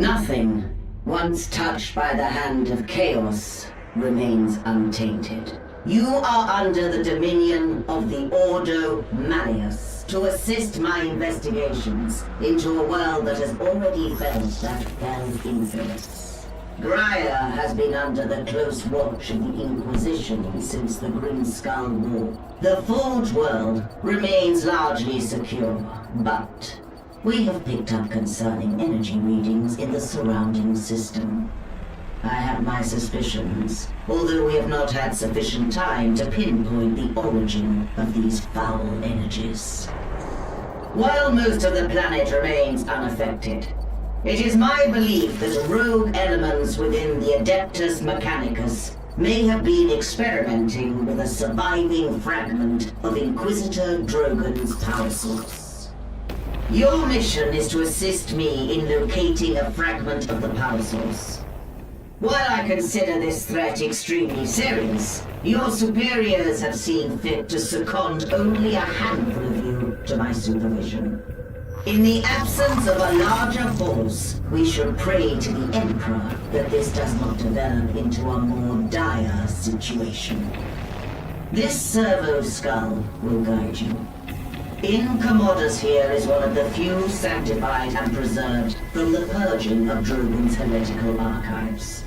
Nothing, once touched by the hand of chaos, remains untainted. You are under the dominion of the Ordo Malleus to assist my investigations into a world that has already felt that fell influence. Graia has been under the close watch of the Inquisition since the Grim Skull War. The Forge world remains largely secure, but we have picked up concerning energy readings in the surrounding system. I have my suspicions, although we have not had sufficient time to pinpoint the origin of these foul energies. While most of the planet remains unaffected, it is my belief that rogue elements within the Adeptus Mechanicus may have been experimenting with a surviving fragment of Inquisitor Drogon's power source. Your mission is to assist me in locating a fragment of the power source. While I consider this threat extremely serious, your superiors have seen fit to second only a handful of you to my supervision. In the absence of a larger force, we should pray to the Emperor that this does not develop into a more dire situation. This servo skull will guide you. In Commodus here is one of the few sanctified and preserved from the purging of Drogon's heretical archives.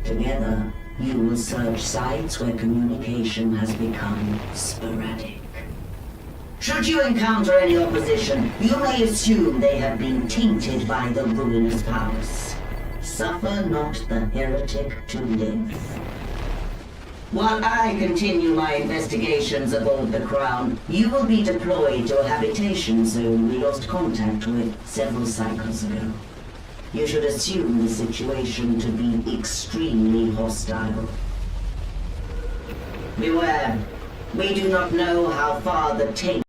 Together, you will search sites where communication has become sporadic. Should you encounter any opposition, you may assume they have been tainted by the ruinous powers. Suffer not the heretic to live. While I continue my investigations aboard the Crown, you will be deployed to a habitation zone we lost contact with several cycles ago. You should assume the situation to be extremely hostile. Beware, we do not know how far the taint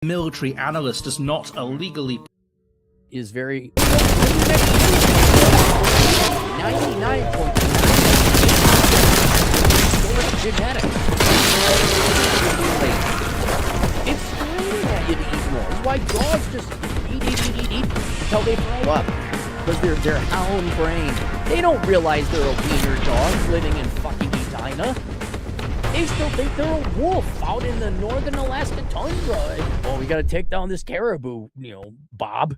military analyst does not illegally is very 99.9% genetic. It's screaming at you to eat more. That's why dogs just eat until they throw up. Because they're hound brain. They don't realize they're a wiener dog living in fucking Edina. They still think they're a wolf out in the northern Alaska tundra. Oh, we got to take down this caribou, Bob.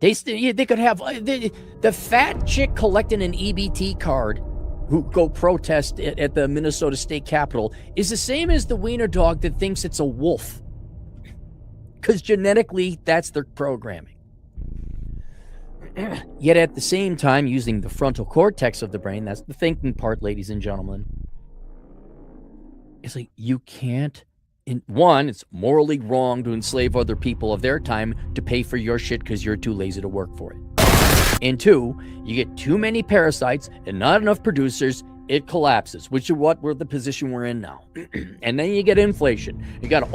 They could have the fat chick collecting an EBT card who go protest at the Minnesota State Capitol is the same as the wiener dog that thinks it's a wolf. Because genetically, that's their programming. Yet at the same time, using the frontal cortex of the brain, that's the thinking part, ladies and gentlemen, it's like you can't. One, it's morally wrong to enslave other people of their time to pay for your shit because you're too lazy to work for it. And two, you get too many parasites and not enough producers, it collapses, which is what we're the position we're in now. And then you get inflation. You got a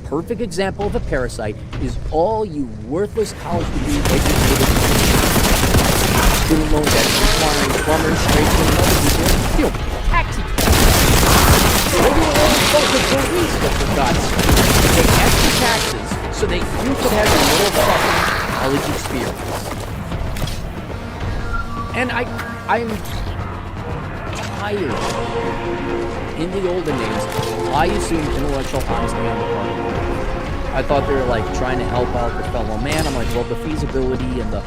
perfect example of a parasite is all you worthless college degree educated student loan debt requiring plumbers, tradesmen, and other people, taxi police, for God's sake. Pay extra taxes so that you could have a little fucking college experience. And I'm tired. In the olden days, I assumed intellectual honesty on the part of the I thought they were like trying to help out their fellow man. I'm like, well, the feasibility and the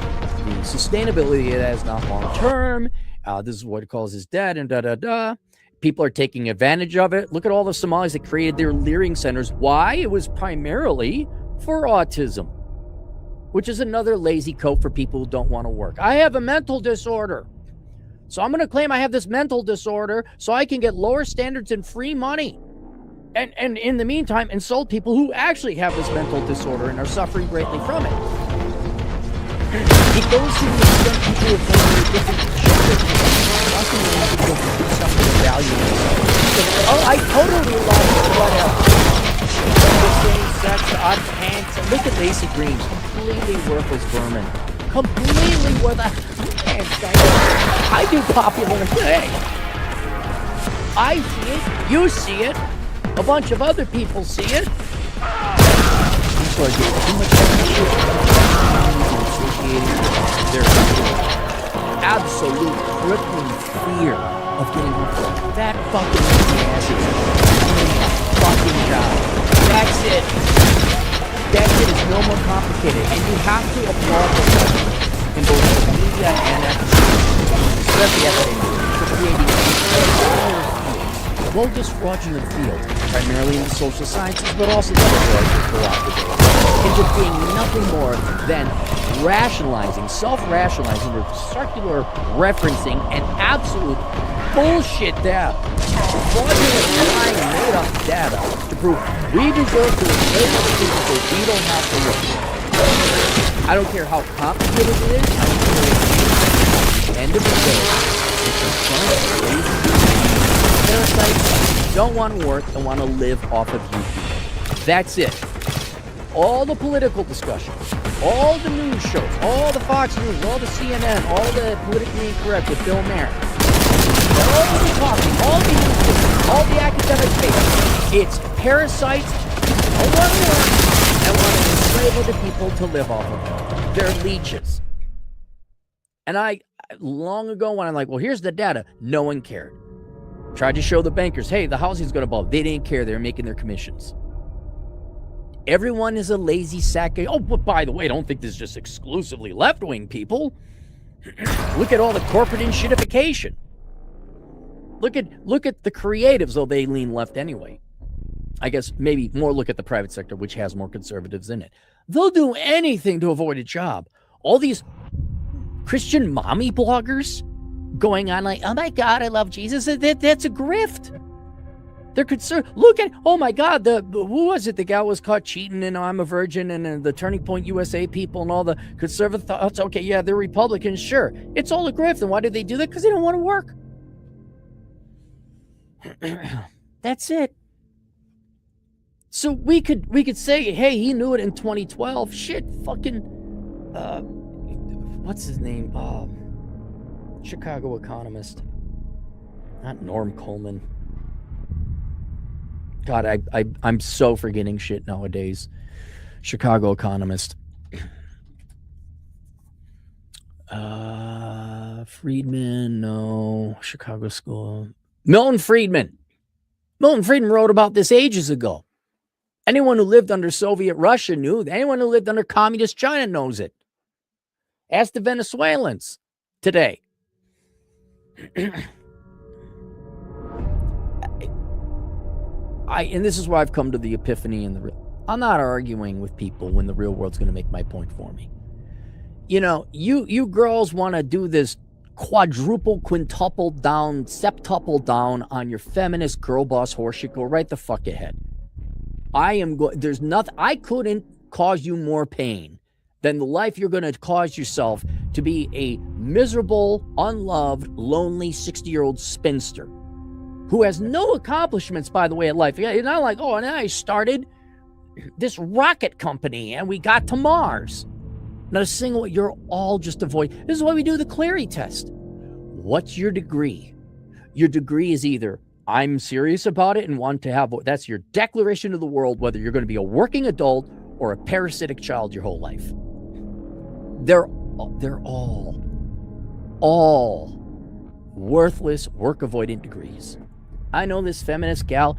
sustainability of that is not long term. This is what it causes debt and da-da-da. People are taking advantage of it. Look at all the Somalis that created their leering centers. Why? It was primarily for autism, which is another lazy coat for people who don't want to work. I have a mental disorder. So I'm going to claim I have this mental disorder so I can get lower standards and free money. And in the meantime, insult people who actually have this mental disorder and are suffering greatly from it. It goes to the extent people are playing with different genders. Oh, I totally love whatever. The same sex, odd pants. Look at Lacey Green. Completely worthless vermin. Completely worthless. I do popular thing. I see it. You see it. A bunch of other people see it. People are getting too much their absolute crippling fear of getting off that fucking asses. Fucking job. That's it. That shit is no more complicated. And you have to applaud the government in both the media and academia, especially academia, for creating bogus fraudulent field, primarily in the social sciences, but also the other cooperative, into being nothing more than rationalizing, self-rationalizing, with circular referencing and absolute bullshit data. Fraudulent, lying, made-up data to prove we deserve to enslave other people so we don't have to work. I don't care how complicated it is. I don't care what it is. End of the day, it's a bunch of lazy parasites don't want to work and want to live off of you. That's it. All the political discussions, all the news shows, all the Fox News, all the CNN, all the politically incorrect with Bill Maher, all the talking, all the news, all the academic papers, it's parasites don't want to work and want to enslave other people to live off of them. They're leeches. And I, long ago when I'm like, well, here's the data, no one cared. Tried to show the bankers, hey, the housing's going to bubble. They didn't care. They were making their commissions. Everyone is a lazy sack. Oh, but by the way, don't think this is just exclusively left-wing people. Look at all the corporate shitification. Look at the creatives, though they lean left anyway. I guess maybe more look at the private sector, which has more conservatives in it. They'll do anything to avoid a job. All these Christian mommy bloggers going on like, oh my God, I love Jesus. That's a grift. They're concerned. Look at, oh my God, who was it? The gal was caught cheating and I'm a virgin and the Turning Point USA people and all the conservative thoughts. Okay, yeah, they're Republicans. Sure. It's all a grift. And why did they do that? Because they don't want to work. That's it. So we could say, hey, he knew it in 2012. Shit, fucking, what's his name? Chicago economist, not Norm Coleman. God, I'm so forgetting shit nowadays. Chicago economist. Friedman, no. Chicago school. Milton Friedman. Milton Friedman wrote about this ages ago. Anyone who lived under Soviet Russia knew. Anyone who lived under communist China knows it. Ask the Venezuelans today. And this is where I've come to the epiphany in the real. I'm not arguing with people when the real world's going to make my point for me. You know, you girls want to do this quadruple, quintuple down, septuple down on your feminist girl boss horseshit. Go right the fuck ahead. There's nothing, I couldn't cause you more pain than the life you're going to cause yourself to be a miserable, unloved, lonely 60-year-old spinster who has no accomplishments, by the way, in life. It's not like, oh, and I started this rocket company and we got to Mars. Not a single, you're all just avoid. This is why we do the Cleary test. What's your degree? Your degree is either I'm serious about it and want to have, that's your declaration to the world, whether you're going to be a working adult or a parasitic child your whole life. They're all worthless, work-avoidant degrees. I know this feminist gal,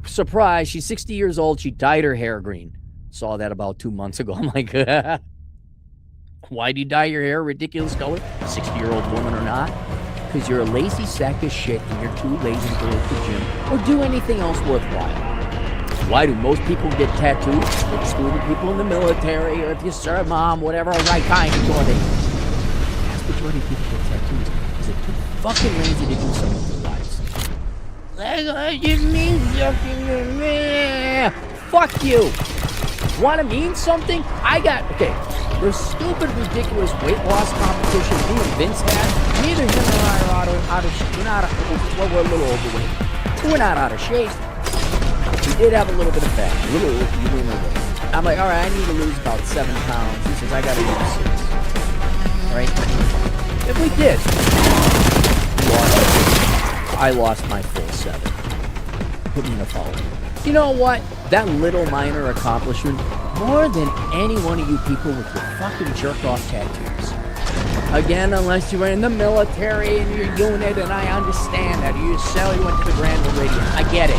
surprise, she's 60 years old, she dyed her hair green. Saw that about 2 months ago. I'm like, why do you dye your hair a ridiculous color? 60-year-old woman or not? Because you're a lazy sack of shit and you're too lazy to go to the gym or do anything else worthwhile. Why do most people get tattoos? Excluding people in the military, or if you serve mom, whatever, right kind of door they. The vast majority of people get tattoos because they're too fucking lazy to do something with their lives. That just means something to me. Fuck you. Want to mean something? The stupid, ridiculous weight loss competition you and Vince had, neither him or I are out of shape. We're a little overweight. We're not out of shape. We did have a little bit of fat, a little overweight. I'm like, all right, I need to lose about 7 pounds. He says, I got to lose 6. All right? If we did, I lost my full 7. Put me in a follow. You know what? That little minor accomplishment, more than any one of you people with your fucking jerk-off tattoos. Again, unless you were in the military and your unit, and I understand that. You went to the Grand Meridian. I get it.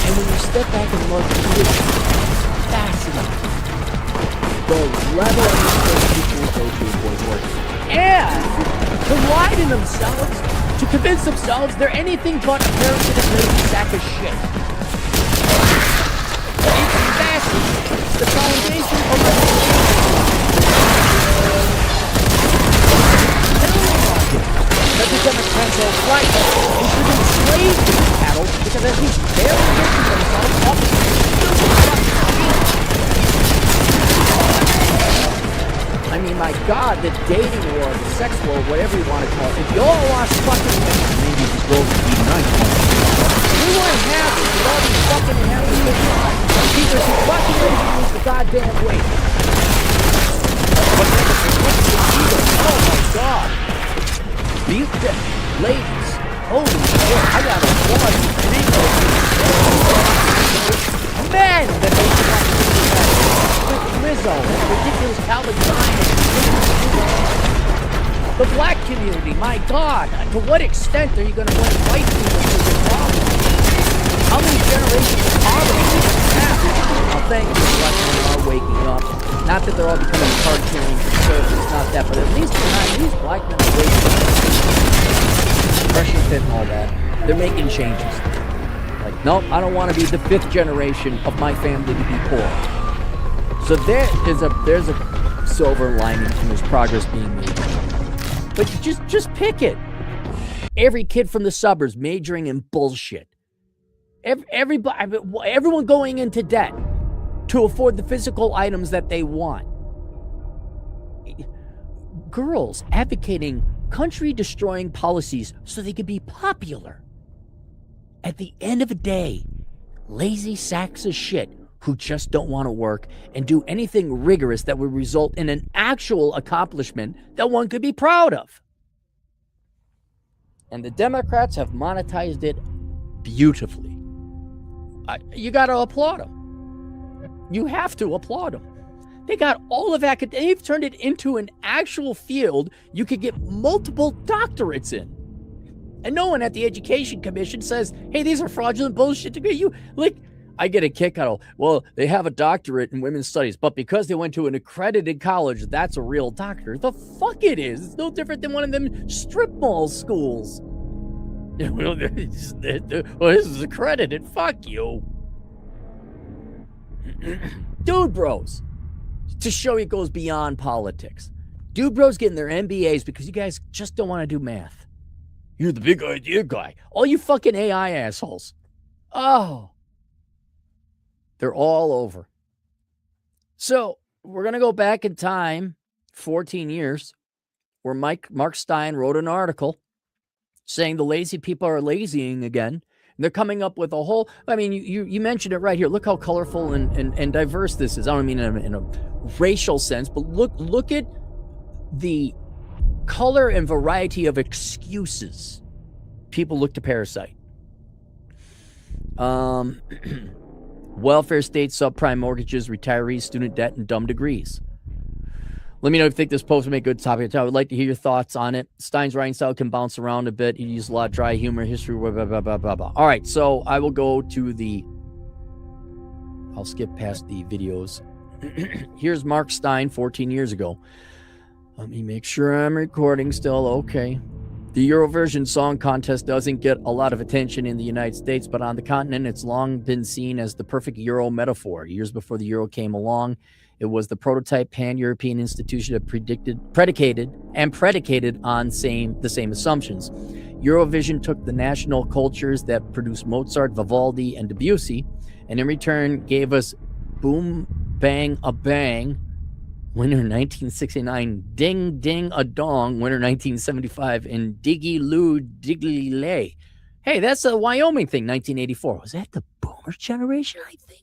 And when you step back and look, it's fascinating. The level of these people go to avoid working. And to lie to themselves, to convince themselves they're anything but a parasitic lazy sack of shit. It's fascinating. It's the foundation of the that the Democrats are right and should enslave these cattle because at least they're making themselves off of I mean, my God, the dating war, the sex war, whatever you want to call it, if you all lost fucking women, maybe the girls would be nice. We wouldn't have it with all these fucking having good lives. Because you fucking ready to lose the goddamn weight. But then oh my God. Ladies, holy shit, I got a woman men that make you want to do that. With Rizzo and ridiculous Calvin Klein. The black community, my God, to what extent are you going to blame white people for the problem? How many generations of poverty do you have? Well, thank you, black men are waking up. Not that they're all becoming card-carrying conservatives, not that, but at least black men are waking up. Pressure fit and all that. They're making changes. Like, nope, I don't want to be the 5th generation of my family to be poor. So there's a silver lining and there's progress being made. But just pick it. Every kid from the suburbs majoring in bullshit. Everyone going into debt to afford the physical items that they want. Girls advocating country-destroying policies so they could be popular. At the end of the day, lazy sacks of shit who just don't want to work and do anything rigorous that would result in an actual accomplishment that one could be proud of. And the Democrats have monetized it beautifully. You got to applaud them. You have to applaud them. They got all of academia. They've turned it into an actual field you could get multiple doctorates in. And no one at the Education Commission says, hey, these are fraudulent bullshit degrees. I get a kick out of, well, they have a doctorate in women's studies, but because they went to an accredited college, that's a real doctor. The fuck it is. It's no different than one of them strip mall schools. Well, this is accredited. Fuck you. Dude bros. To show you it goes beyond politics. Dude bros getting their MBAs because you guys just don't want to do math. You're the big idea guy. All you fucking AI assholes. Oh. They're all over. So we're going to go back in time 14 years where Mark Stein wrote an article saying the lazy people are lazying again. And they're coming up with a whole, I mean, you mentioned it right here. Look how colorful and diverse this is. I don't mean in a racial sense, but look at the color and variety of excuses people look to parasite. Welfare state, subprime mortgages, retirees, student debt, and dumb degrees. Let me know if you think this post would make a good topic. I would like to hear your thoughts on it. Stein's writing style can bounce around a bit. He uses a lot of dry humor, history, blah, blah, blah, blah, blah, blah. All right, so I will go to I'll skip past the videos. Here's Mark Stein 14 years ago. Let me make sure I'm recording still. Okay. The Eurovision Song Contest doesn't get a lot of attention in the United States, but on the continent, it's long been seen as the perfect Euro metaphor. Years before the Euro came along, it was the prototype pan-European institution that predicated on the same assumptions. Eurovision took the national cultures that produced Mozart, Vivaldi, and Debussy, and in return gave us Boom, Bang, a Bang, winner 1969, Ding Ding a Dong, winner 1975, and Diggy Loo Diggly Lay. Hey, that's a Wyoming thing, 1984. Was that the Boomer generation, I think?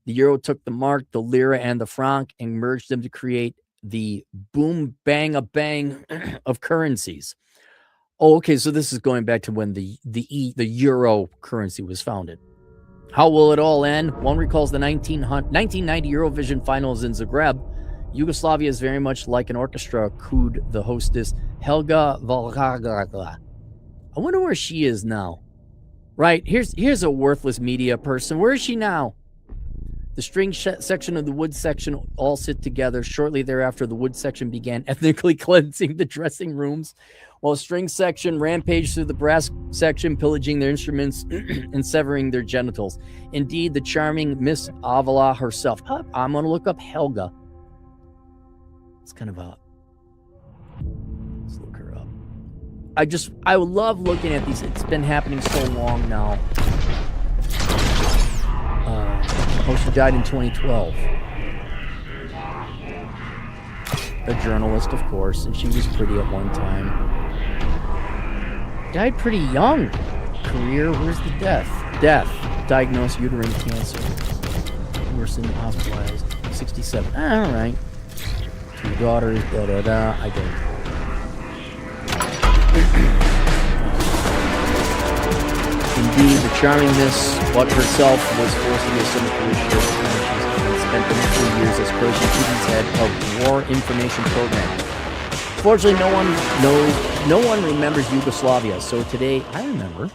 The Euro took the mark, the lira, and the franc and merged them to create the boom, bang, a bang of currencies. Oh, okay, so this is going back to when the euro currency was founded. How will it all end? One recalls the 1990 Eurovision finals in Zagreb. Yugoslavia is very much like an orchestra, cooed the hostess Helga Valhagla. I wonder where she is now. Right, here's a worthless media person. Where is she now? The string section and the wood section all sit together. Shortly thereafter, the wood section began ethnically cleansing the dressing rooms, while string section rampaged through the brass section, pillaging their instruments and severing their genitals. Indeed, the charming Miss Avila herself. I'm going to look up Helga. It's kind of a... Let's look her up. I love looking at these. It's been happening so long now. She died in 2012. A journalist, of course, and she was pretty at one time. Died pretty young. Career, where's the death? Death. Diagnosed uterine cancer. Worsened, hospitalized. 67. All right. 2 daughters, da-da-da. I get it. Indeed, the charming Miss Buck herself was forced to assume a career and spent the next 2 years as Croatian student's head of War Information Program. Fortunately, no one remembers Yugoslavia. So today, I remember.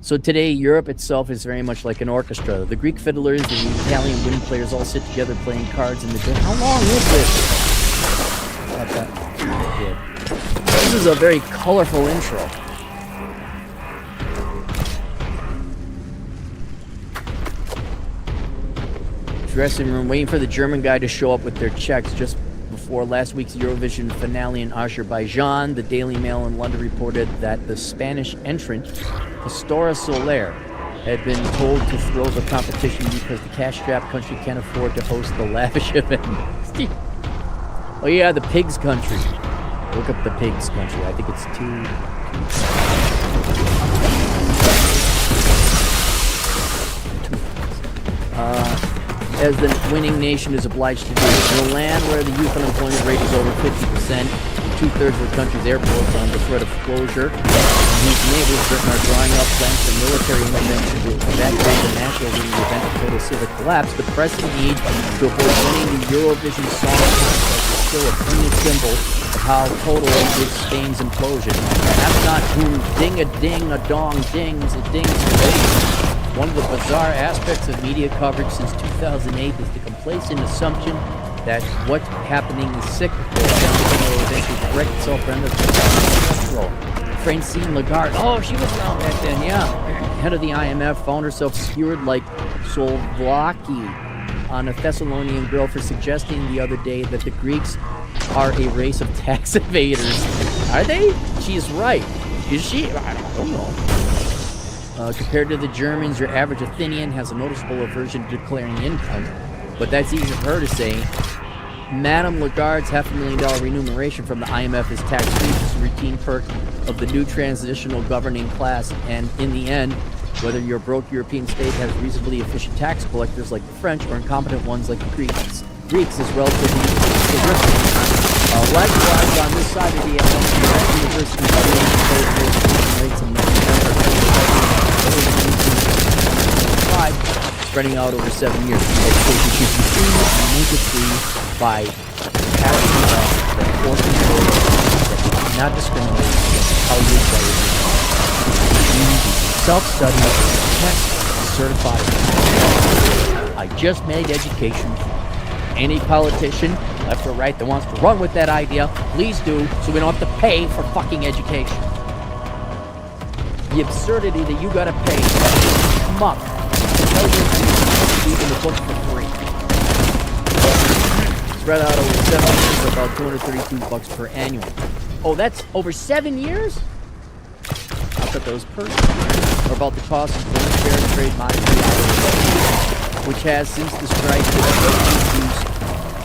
So today, Europe itself is very much like an orchestra. The Greek fiddlers and the Italian wind players all sit together playing cards in the day. How long is this? This is a very colorful intro. Dressing room, waiting for the German guy to show up with their checks just before last week's Eurovision finale in Azerbaijan. The Daily Mail in London reported that the Spanish entrant, Pastora Soler, had been told to throw the competition because the cash-strapped country can't afford to host the lavish event. Oh yeah, the pigs country. Look up the pigs country. I think it's 2. As the winning nation is obliged to do. In a land where the youth unemployment rate is over 50%, 2/3 of the country's airports are under threat of closure, and whose neighbors Britain are drawing up plans for military intervention to evacuate the national in the event of total civic collapse, the pressing need to avoid winning the Eurovision Song Contest is still a poignant symbol of how total is Spain's implosion. That's not whom ding-a-ding-a-dong dings, it dings the One of the bizarre aspects of media coverage since 2008 is the complacent assumption that what's happening is cyclical, and everything will eventually correct itself and structural. Francine Lagarde, oh, she was around back then, yeah. Head of the IMF, found herself skewered like Souvlaki on a Thessalonian grill for suggesting the other day that the Greeks are a race of tax evaders. Are they? She's right. Is she? I don't know. Compared to the Germans, your average Athenian has a noticeable aversion to declaring income, but that's easy for her to say. Madame Lagarde's $500,000 remuneration from the IMF is tax-free, just a routine perk of the new transitional governing class, and in the end, whether your broke European state has reasonably efficient tax collectors like the French or incompetent ones like the Greeks is relatively terrific. Likewise, on this side of the University rates in spreading out over 7 years. Education should be free and make it free by passing laws that force control that do not discriminate against how you study. Self-study, test, certified. I just made education. Any politician, left or right, that wants to run with that idea, please do, so we don't have to pay for fucking education. The absurdity that you gotta pay. Come up. Even the book for free. Spread out over 7 years for about $232 per annual. Oh, that's over 7 years? I thought that was per year. Or about the cost of foreign fair trade monetary, which has since the strike been reduced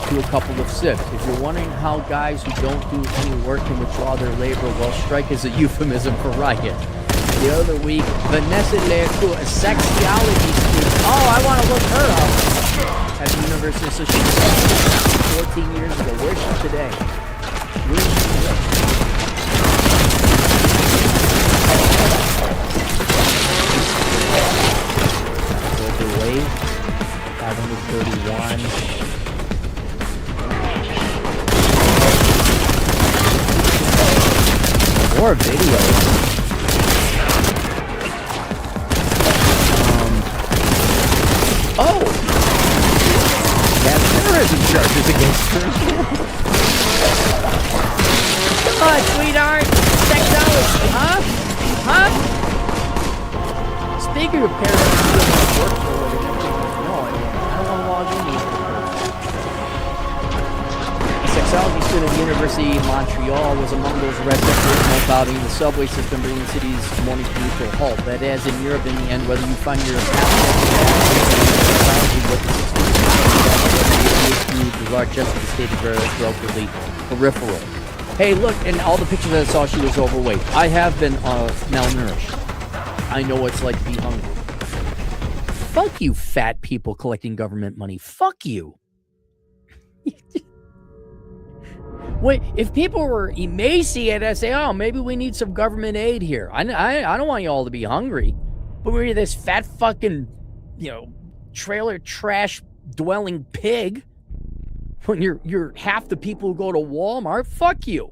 to a couple of sips. If you're wondering how guys who don't do any work can withdraw their labor, well, strike is a euphemism for riot. The other week, Vanessa led to a sexuality student. Oh, I want to look her up. At the university, so she was 14 years ago. Where's she today? Where's she today? Global wave, 531. More videos. Oh! That's terrorism charges against her. Come on, sweetheart! Sexology, huh? Speaking of parents who don't work for it, no, I don't want to log in these. A sexology student at the University of Montreal was among those arrested for about the subway system bringing the city's morning commute to a halt. That is, in Europe, in the end, whether you find your the large chest of the state is relatively peripheral. Hey, look, and all the pictures I saw, she was overweight. I have been malnourished. I know what it's like to be hungry. Fuck you, fat people collecting government money. Fuck you. Wait, if people were emaciated, I'd say, oh, maybe we need some government aid here. I don't want you all to be hungry. But we're this fat fucking, trailer trash dwelling pig. When you're half the people who go to Walmart, fuck you.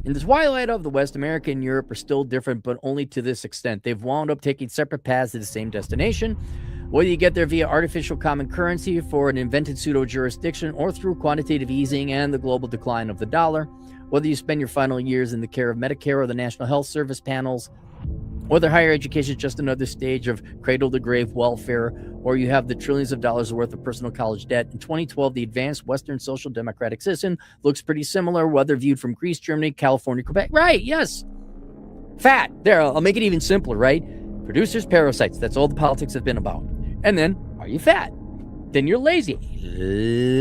In the twilight of the West, America and Europe are still different, but only to this extent. They've wound up taking separate paths to the same destination. Whether you get there via artificial common currency for an invented pseudo-jurisdiction or through quantitative easing and the global decline of the dollar, whether you spend your final years in the care of Medicare or the National Health Service panels, whether higher education is just another stage of cradle-to-grave welfare, or you have the trillions of dollars worth of personal college debt. In 2012, the advanced Western social democratic system looks pretty similar, whether viewed from Greece, Germany, California, Quebec. Right, yes. Fat. There, I'll make it even simpler, right? Producers, parasites. That's all the politics have been about. And then, are you fat? Then you're lazy.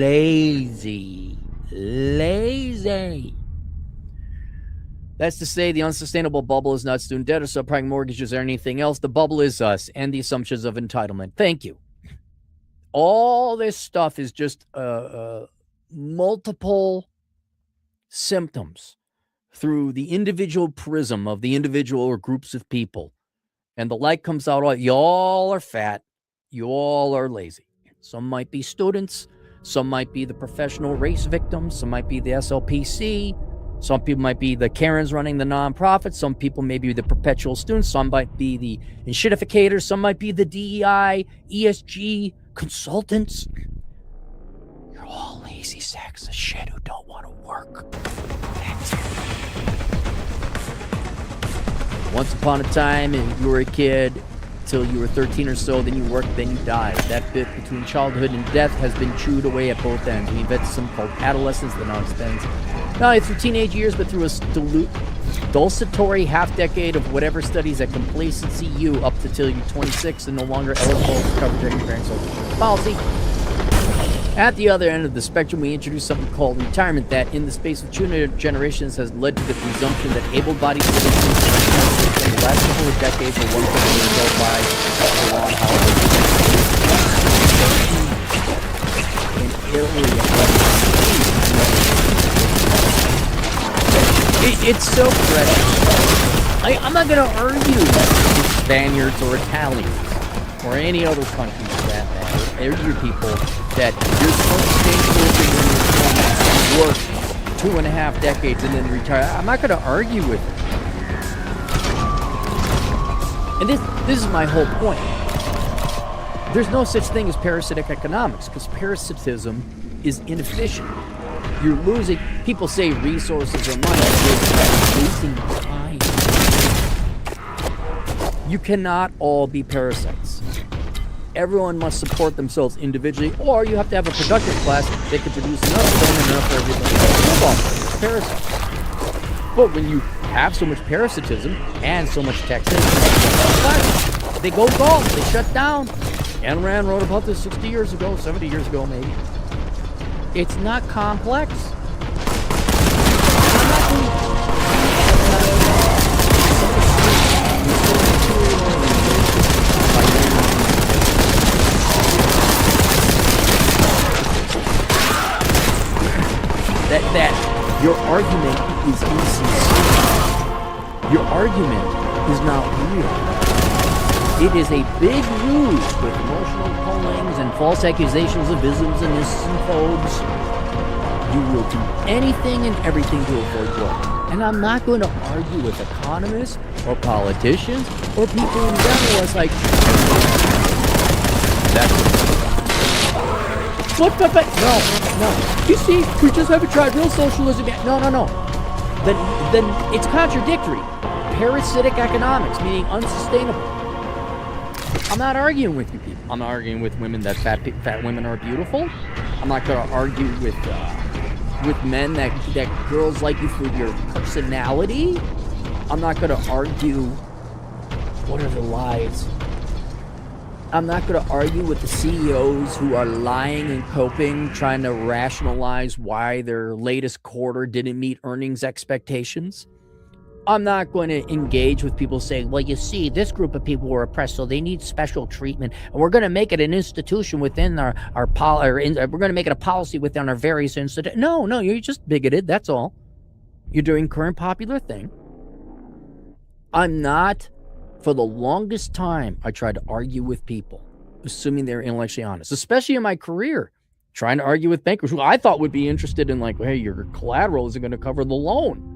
Lazy. lazy. That's to say, the unsustainable bubble is not student debt or subprime mortgages or anything else. The bubble is us and the assumptions of entitlement. Thank you. All this stuff is just multiple symptoms through the individual prism of the individual or groups of people. And the light comes out, y'all are fat, you all are lazy. Some might be students, some might be the professional race victims, some might be the SLPC, some people might be the Karens running the nonprofit, some people may be the perpetual students, some might be the enshittificators, some might be the DEI, ESG consultants. You're all lazy sacks of shit who don't want to work. That's it. Once upon a time, you were a kid till you were 13 or so, then you worked, then you died. That bit between childhood and death has been chewed away at both ends. We invented something called adolescence that now extends not only through teenage years, but through a dulcetory half-decade of whatever studies at complacency you up to till you're 26 and no longer eligible for coverage under your parents' social security policy. At the other end of the spectrum, we introduced something called retirement that, in the space of 2 generations, has led to the presumption that able-bodied citizens in the last couple of decades are one thing to go by a long holiday. It's so precious. I'm not going to argue with Spaniards or Italians or any other countries for that matter. They're your people that you're supposed to stay work 2.5 decades and then retire. I'm not going to argue with it. And this is my whole point. There's no such thing as parasitic economics because parasitism is inefficient. You're losing, people say resources or money, you're losing time. You cannot all be parasites. Everyone must support themselves individually, or you have to have a productive class that can produce enough film and enough for everything. Parasites. But when you have so much parasitism and so much taxation, they go gone, they shut down. Ayn Rand wrote about this 60 years ago, 70 years ago maybe. It's not complex. That your argument is insincere. Your argument is not real. It is a big ruse with emotional pullings and false accusations of isms and ists and phobes. You will do anything and everything to avoid work. And I'm not going to argue with economists or politicians or people in general. It's like, that's what? No. You see, we just haven't tried real socialism yet. No. Then it's contradictory. Parasitic economics, meaning unsustainable. I'm not arguing with you people. I'm not arguing with women that fat women are beautiful. I'm not going to argue with men that girls like you for your personality. I'm not going to argue what are the lies. I'm not going to argue with the CEOs who are lying and coping, trying to rationalize why their latest quarter didn't meet earnings expectations. I'm not going to engage with people saying, well, you see, this group of people were oppressed, so they need special treatment, and we're going to make it an institution within we're going to make it a policy within our various institutions. No, you're just bigoted, that's all. You're doing current popular thing. I'm not, for the longest time, I tried to argue with people, assuming they're intellectually honest, especially in my career, trying to argue with bankers who I thought would be interested in, like, hey, your collateral isn't going to cover the loan.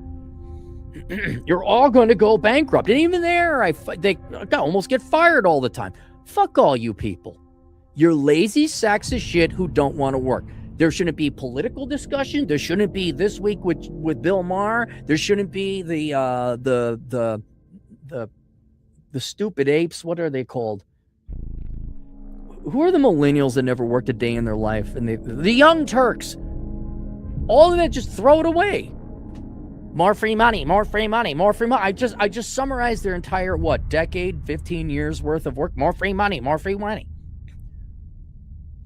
You're all going to go bankrupt. And even there, they almost get fired all the time. Fuck all you people. You're lazy sacks of shit who don't want to work. There shouldn't be political discussion. There shouldn't be This Week with Bill Maher. There shouldn't be the stupid apes. What are they called? Who are the millennials that never worked a day in their life? And the Young Turks. All of that, just throw it away. More free money. I just summarized their entire, decade, 15 years worth of work. More free money.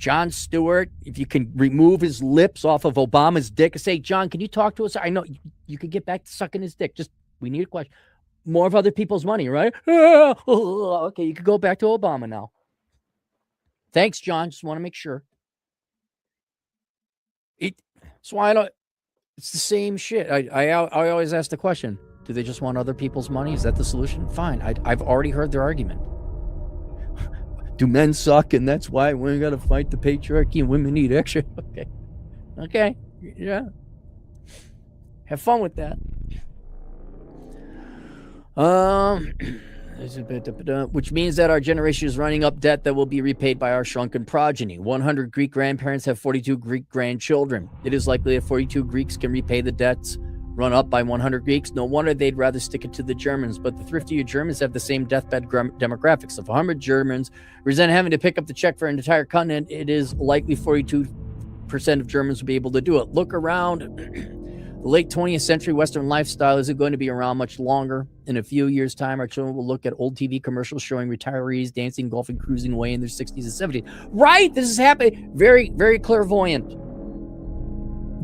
Jon Stewart, if you can remove his lips off of Obama's dick and say, John, can you talk to us? I know you could get back to sucking his dick. Just, we need a question. More of other people's money, right? Okay, you could go back to Obama now. Thanks, John. Just want to make sure. That's why it's the same shit. I always ask the question, do they just want other people's money? Is that the solution? Fine. I've already heard their argument. Do men suck, and that's why we got to fight the patriarchy and women need extra? Okay. Yeah. Have fun with that. Which means that our generation is running up debt that will be repaid by our shrunken progeny. 100 Greek grandparents have 42 Greek grandchildren. It is likely that 42 Greeks can repay the debts run up by 100 Greeks. No wonder they'd rather stick it to the Germans, but the thriftier Germans have the same deathbed demographics. If 100 Germans resent having to pick up the check for an entire continent, it is likely 42% of Germans will be able to do it. Look around. The late 20th century Western lifestyle isn't going to be around much longer. In a few years' time, our children will look at old TV commercials showing retirees dancing, golfing, cruising away in their 60s and 70s. Right? This is happening. Very, very clairvoyant.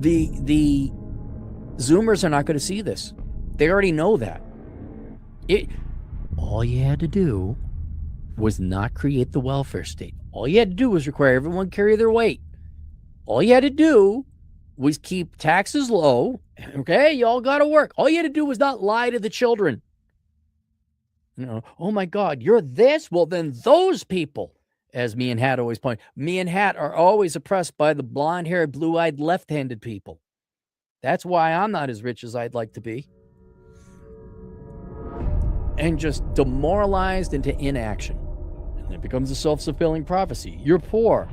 The Zoomers are not going to see this. They already know that. All you had to do was not create the welfare state. All you had to do was require everyone carry their weight. All you had to do was keep taxes low. Okay, y'all got to work. All you had to do was not lie to the children. Oh my God, you're this? Well, then those people, as me and Hat always point, me and Hat are always oppressed by the blonde-haired, blue-eyed, left-handed people. That's why I'm not as rich as I'd like to be. And just demoralized into inaction. And it becomes a self-fulfilling prophecy. You're poor.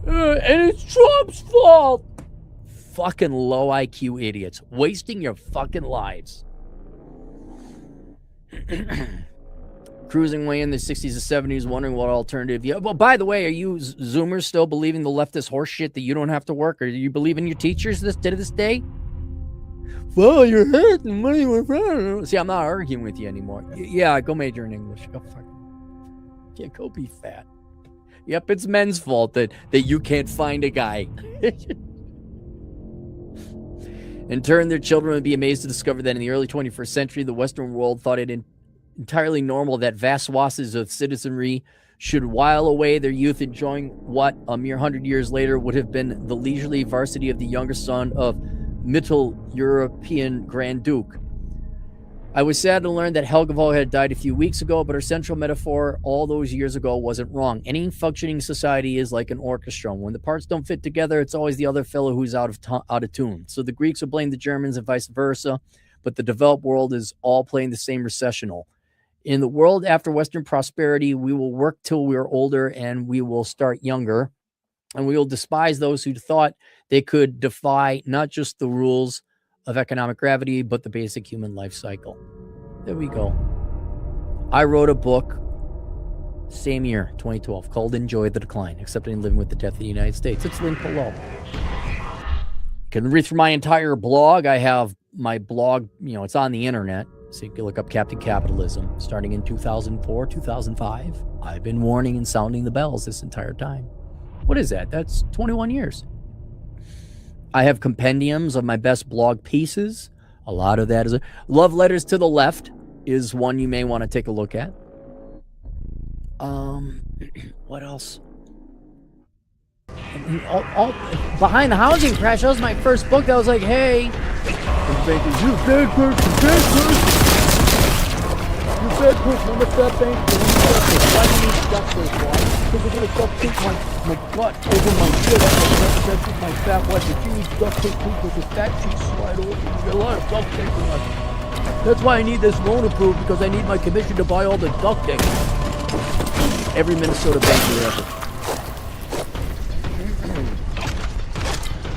And it's Trump's fault. Fucking low IQ idiots. Wasting your fucking lives. Cruising way in the 60s and 70s, wondering what alternative. Yeah. Well, by the way, are you Zoomers still believing the leftist horse shit that you don't have to work? Or do you believe in your teachers to this day? Well, you're hurting money with friends. See, I'm not arguing with you anymore. Yeah, go major in English. Go fucking. Yeah, go be fat. Yep, it's men's fault that you can't find a guy. In turn, their children would be amazed to discover that in the early 21st century, the Western world thought it entirely normal that vast swaths of citizenry should while away their youth enjoying what a mere 100 years later would have been the leisurely varsity of the younger son of Middle European Grand Duke. I was sad to learn that Helgevall had died a few weeks ago, but her central metaphor all those years ago wasn't wrong. Any functioning society is like an orchestra. When the parts don't fit together, it's always the other fellow who's out of tune. So the Greeks will blame the Germans and vice versa, but the developed world is all playing the same recessional. In the world after Western prosperity, we will work till we're older and we will start younger. And we will despise those who thought they could defy not just the rules of economic gravity, but the basic human life cycle. There we go. I wrote a book, same year, 2012, called Enjoy the Decline, Accepting Living with the Death of the United States. It's linked below. You can read through my entire blog. I have my blog, it's on the internet. So you can look up Captain Capitalism. Starting in 2004, 2005. I've been warning and sounding the bells this entire time. What is that? That's 21 years. I have compendiums of my best blog pieces. A lot of that is Love Letters to the Left is one you may want to take a look at. What else? All Behind the Housing Crash, that was my first book. That was like, hey, you bad person. You bad person, I'm a fat bank. Why do you need duct tape, boy? Because you're going to duct tape my butt over my shit. That's with my fat wife. If you need duct tape too, because your fat cheeks slide over, you get a lot of duct tape in us. That's why I need this loan approved, because I need my commission to buy all the duct tape. Every Minnesota banker ever.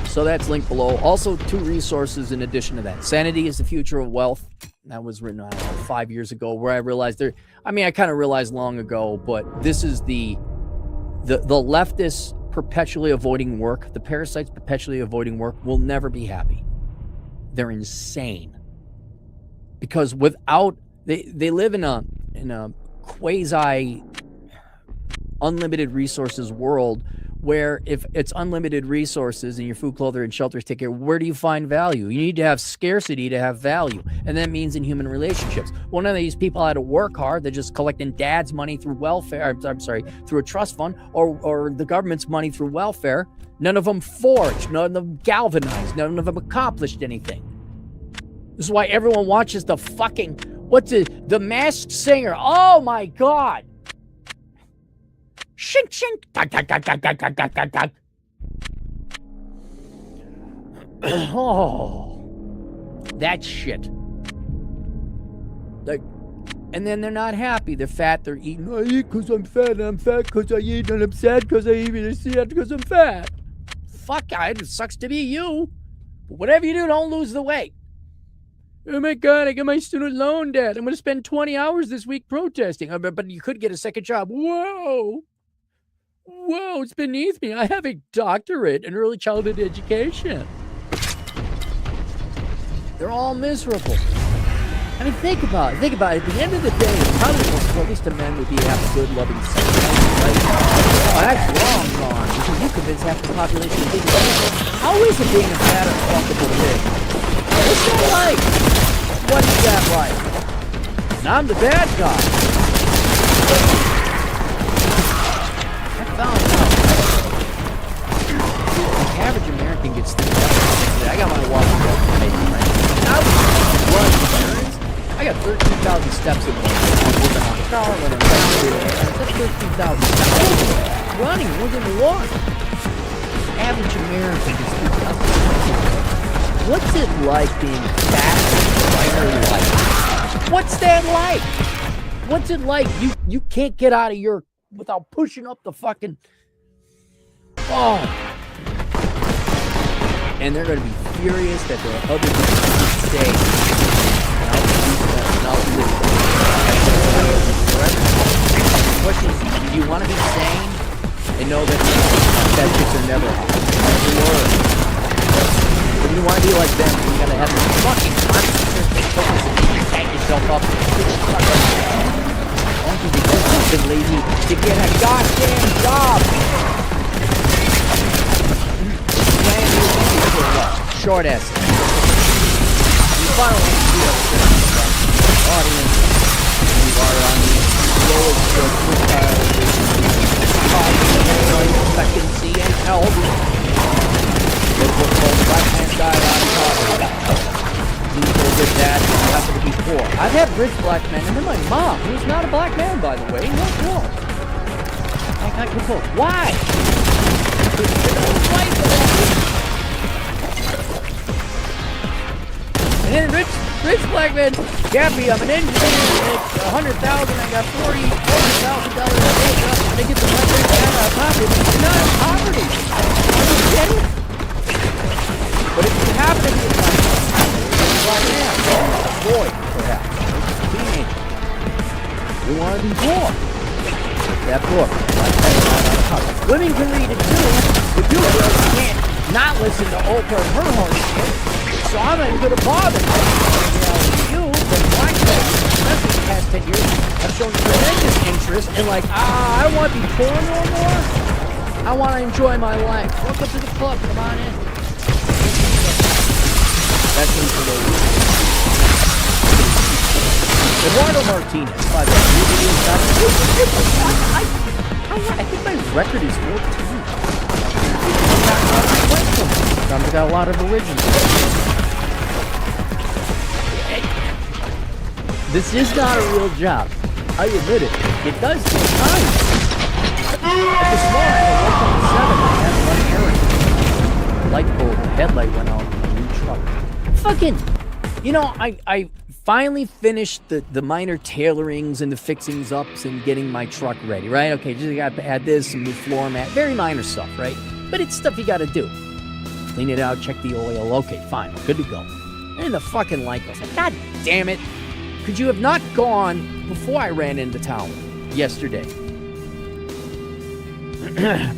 So that's linked below. Also, 2 resources in addition to that. Sanity is the Future of Wealth. That was written, 5 years ago, where I realized I kind of realized long ago, but this is the leftists perpetually avoiding work. The parasites perpetually avoiding work will never be happy. They're insane. Because without, they live in a quasi unlimited resources world where if it's unlimited resources and your food, clothing, and shelter is taken care of, where do you find value? You need to have scarcity to have value. And that means in human relationships. Well, none of these people had to work hard. They're just collecting dad's money through welfare. I'm sorry, through a trust fund or the government's money through welfare. None of them forged. None of them galvanized. None of them accomplished anything. This is why everyone watches the fucking, the Masked Singer. Oh my God. Shink, shink. Dug, dug, dug, dug, dug, dug, dug, dug. Oh, that shit. Like, and then they're not happy. They're fat. They're eating. I eat because I'm fat, and I'm fat because I eat, and I'm sad because I eat, and I'm sad because I'm fat. Fuck, it sucks to be you. But whatever you do, don't lose the weight. Oh my God, I got my student loan debt. I'm going to spend 20 hours this week protesting. But you could get a second job. Whoa, it's beneath me. I have a doctorate in early childhood education. They're all miserable. I mean, think about it. At the end of the day, probably most, at least the men would be have a good, loving sex life, right? Oh, that's wrong, Ron, because you convince half the population of being how is it being a fat and fuckable pig? What's that like? What is that like? And I'm the bad guy. I found out. The average American gets things out. I got my walk right? Now, I got 13,000 steps a month. I'm working on the car, when I'm that's 13,000 steps. Running more than one. Average American gets 3,000 steps. What's it like being fat and life? What's that like? What's it like? You can't get out of your without pushing up the fucking. Oh. And they're going to be furious that there are other people who stay. The question is, do you want to be sane and know that chicks are never hot? If you want to be like them, you gotta have this fucking constant focus and pack yourself up. Don't you be too lazy to get a goddamn job? Short ass. You finally see the audience. You are on the lowest expectancy and health. Black man died on top. People did that and happen to be poor. I've had rich black men, and then my mom, who's not a black man, by the way, no poor. I got poor. Why? And then rich black man, Gappy, I'm an engineer, it's $100,000, I got $40,000 a day, they get the money out of poverty. You're not in poverty. Are you kidding? But if you happen to be a boy, perhaps, a teenager, you want to be poor. That book, women can read it too, but you girls can't not listen to Oprah and her horny shit. So I'm not even going to bother you, but my especially the past 10 years, have shown tremendous interest in I don't want to be poor no more. I want to enjoy my life. Welcome to the club, come on in. That's Eduardo Martinez, by the way. I think my record is 14. I've got a lot of originals. This is not a real job. I admit it. It does take time. At this morning, I woke up at 7. I had one errand. Light bulb, the headlight went out on my new truck. Fucking, I finally finished the minor tailorings and the fixings ups and getting my truck ready, right? Okay, just got to add this, some new floor mat, very minor stuff, right? But it's stuff you got to do. Clean it out, check the oil. Okay, fine, good to go. And the fucking light goes, God damn it. Could you have not gone before I ran into town yesterday?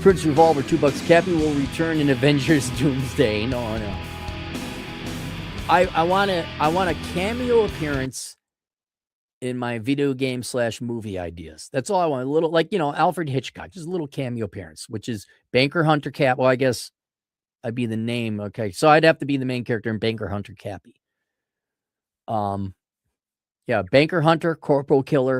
Prince Revolver, $2. Cappy will return in Avengers Doomsday. No. I want a cameo appearance in my video game / movie ideas. That's all I want. A little, like, Alfred Hitchcock, just a little cameo appearance, which is Banker Hunter Cap. Well, I guess I'd be the name. Okay. So I'd have to be the main character in Banker Hunter Cappy. Yeah, Banker Hunter, Corporal Killer,